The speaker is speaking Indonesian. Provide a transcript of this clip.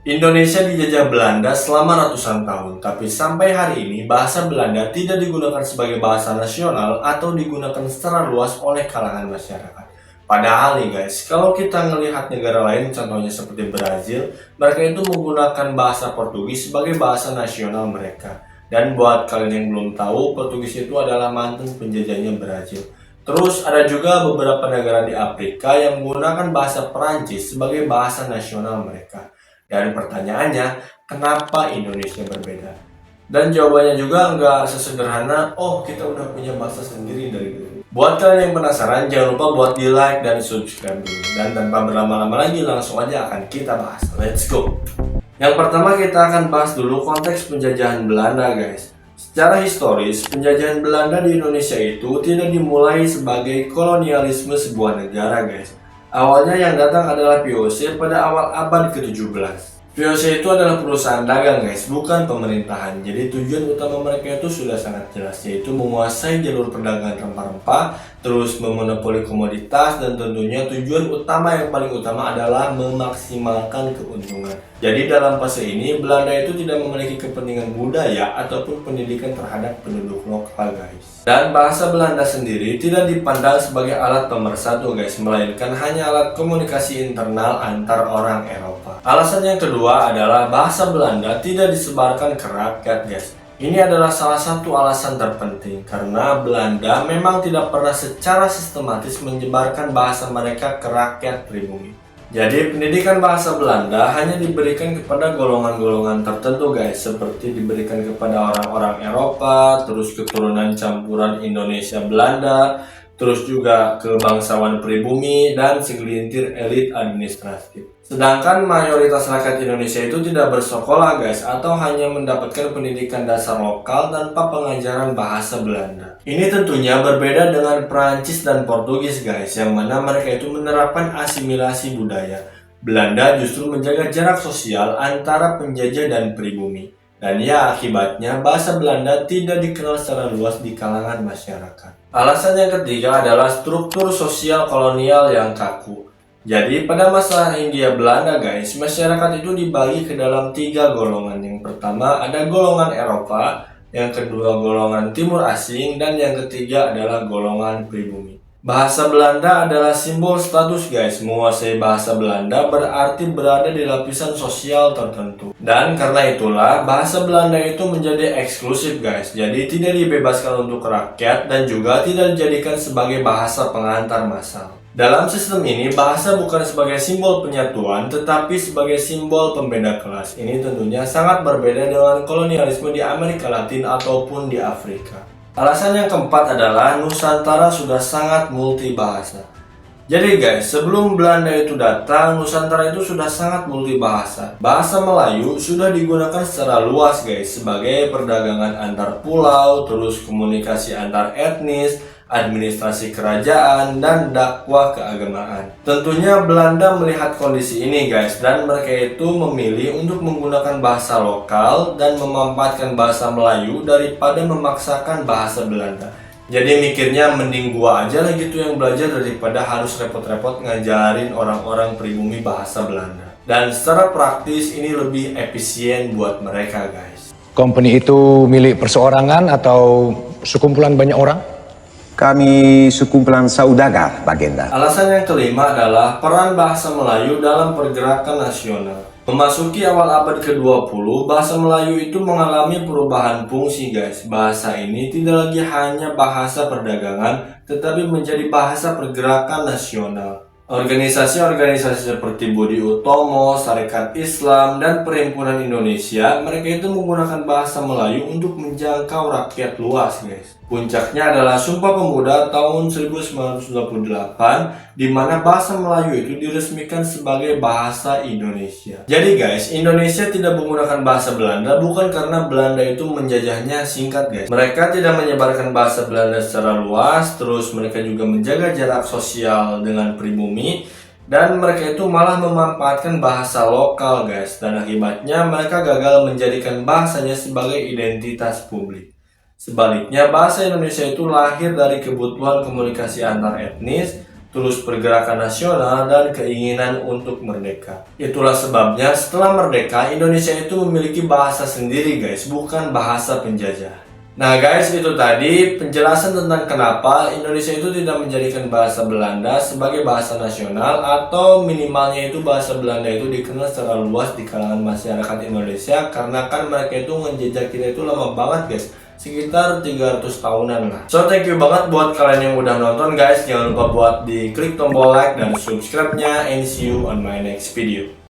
Indonesia dijajah Belanda selama ratusan tahun, tapi sampai hari ini bahasa Belanda tidak digunakan sebagai bahasa nasional atau digunakan secara luas oleh kalangan masyarakat. Padahal nih guys, kalau kita melihat negara lain contohnya seperti Brazil, mereka itu menggunakan bahasa Portugis sebagai bahasa nasional mereka. Dan buat kalian yang belum tahu, Portugis itu adalah mantan penjajahnya Brazil. Terus ada juga beberapa negara di Afrika yang menggunakan bahasa Perancis sebagai bahasa nasional mereka. Dan pertanyaannya, kenapa Indonesia berbeda? Dan jawabannya juga nggak sesederhana, oh kita udah punya bahasa sendiri dari dulu. Buat kalian yang penasaran, jangan lupa buat di like dan subscribe dulu. Dan tanpa berlama-lama lagi, langsung aja akan kita bahas. Let's go! Yang pertama kita akan bahas dulu konteks penjajahan Belanda guys. Secara historis, penjajahan Belanda di Indonesia itu tidak dimulai sebagai kolonialisme sebuah negara guys. Awalnya yang datang adalah VOC pada awal abad ke-17. VOC itu adalah perusahaan dagang guys, bukan pemerintahan. Jadi tujuan utama mereka itu sudah sangat jelas, yaitu menguasai jalur perdagangan rempah-rempah, terus memonopoli komoditas, dan tentunya tujuan utama yang paling utama adalah memaksimalkan keuntungan. Jadi dalam fase ini, Belanda itu tidak memiliki kepentingan budaya ataupun pendidikan terhadap penduduk lokal guys. Dan bahasa Belanda sendiri tidak dipandang sebagai alat pemersatu guys, melainkan hanya alat komunikasi internal antar orang Eropa. Alasan yang kedua adalah bahasa Belanda tidak disebarkan ke rakyat guys. Ini adalah salah satu alasan terpenting karena Belanda memang tidak pernah secara sistematis menyebarkan bahasa mereka ke rakyat pribumi. Jadi pendidikan bahasa Belanda hanya diberikan kepada golongan-golongan tertentu guys, seperti diberikan kepada orang-orang Eropa, terus keturunan campuran Indonesia Belanda, terus juga ke bangsawan pribumi dan segelintir elit administratif. Sedangkan mayoritas rakyat Indonesia itu tidak bersekolah guys, atau hanya mendapatkan pendidikan dasar lokal tanpa pengajaran bahasa Belanda. Ini tentunya berbeda dengan Prancis dan Portugis guys, yang mana mereka itu menerapkan asimilasi budaya. Belanda justru menjaga jarak sosial antara penjajah dan pribumi. Dan ya akibatnya bahasa Belanda tidak dikenal secara luas di kalangan masyarakat. Alasan yang ketiga adalah struktur sosial kolonial yang kaku. Jadi pada masa Hindia Belanda guys, masyarakat itu dibagi ke dalam 3 golongan. Yang pertama ada golongan Eropa, yang kedua golongan Timur Asing, dan yang ketiga adalah golongan pribumi. Bahasa Belanda adalah simbol status guys. Menguasai bahasa Belanda berarti berada di lapisan sosial tertentu. Dan karena itulah bahasa Belanda itu menjadi eksklusif guys. Jadi tidak dibebaskan untuk rakyat dan juga tidak dijadikan sebagai bahasa pengantar massal. Dalam sistem ini, bahasa bukan sebagai simbol penyatuan, tetapi sebagai simbol pembeda kelas. Ini tentunya sangat berbeda dengan kolonialisme di Amerika Latin ataupun di Afrika. Alasan yang keempat adalah Nusantara sudah sangat multibahasa. Jadi guys, sebelum Belanda itu datang, Nusantara itu sudah sangat multibahasa. Bahasa Melayu sudah digunakan secara luas guys, sebagai perdagangan antar pulau, terus komunikasi antar etnis, administrasi kerajaan, dan dakwah keagamaan. Tentunya Belanda melihat kondisi ini guys, dan mereka itu memilih untuk menggunakan bahasa lokal dan memanfaatkan bahasa Melayu daripada memaksakan bahasa Belanda. Jadi mikirnya mending gua aja lah gitu yang belajar daripada harus repot-repot ngajarin orang-orang pribumi bahasa Belanda. Dan secara praktis ini lebih efisien buat mereka guys. Company itu milik perseorangan atau sekumpulan banyak orang? Kami sekumpulan saudagar, Bagenda. Alasan yang kelima adalah peran bahasa Melayu dalam pergerakan nasional. Memasuki awal abad ke-20, bahasa Melayu itu mengalami perubahan fungsi guys. Bahasa ini tidak lagi hanya bahasa perdagangan, tetapi menjadi bahasa pergerakan nasional. Organisasi-organisasi seperti Budi Utomo, Sarekat Islam, dan Perhimpunan Indonesia, mereka itu menggunakan bahasa Melayu untuk menjangkau rakyat luas guys. Puncaknya adalah Sumpah Pemuda tahun 1998, di mana bahasa Melayu itu diresmikan sebagai bahasa Indonesia. Jadi guys, Indonesia tidak menggunakan bahasa Belanda bukan karena Belanda itu menjajahnya singkat guys. Mereka tidak menyebarkan bahasa Belanda secara luas, terus mereka juga menjaga jarak sosial dengan pribumi, dan mereka itu malah memanfaatkan bahasa lokal guys. Dan akibatnya mereka gagal menjadikan bahasanya sebagai identitas publik. Sebaliknya, bahasa Indonesia itu lahir dari kebutuhan komunikasi antar etnis, tulus pergerakan nasional, dan keinginan untuk merdeka. Itulah sebabnya setelah merdeka, Indonesia itu memiliki bahasa sendiri guys, bukan bahasa penjajah. Nah guys, itu tadi penjelasan tentang kenapa Indonesia itu tidak menjadikan bahasa Belanda sebagai bahasa nasional, atau minimalnya itu bahasa Belanda itu dikenal secara luas di kalangan masyarakat Indonesia, karena kan mereka itu menjejak kita itu lama banget guys, sekitar 300 tahunan lah. So thank you banget buat kalian yang udah nonton guys. Jangan lupa buat di klik tombol like dan subscribe-nya, and see you on my next video.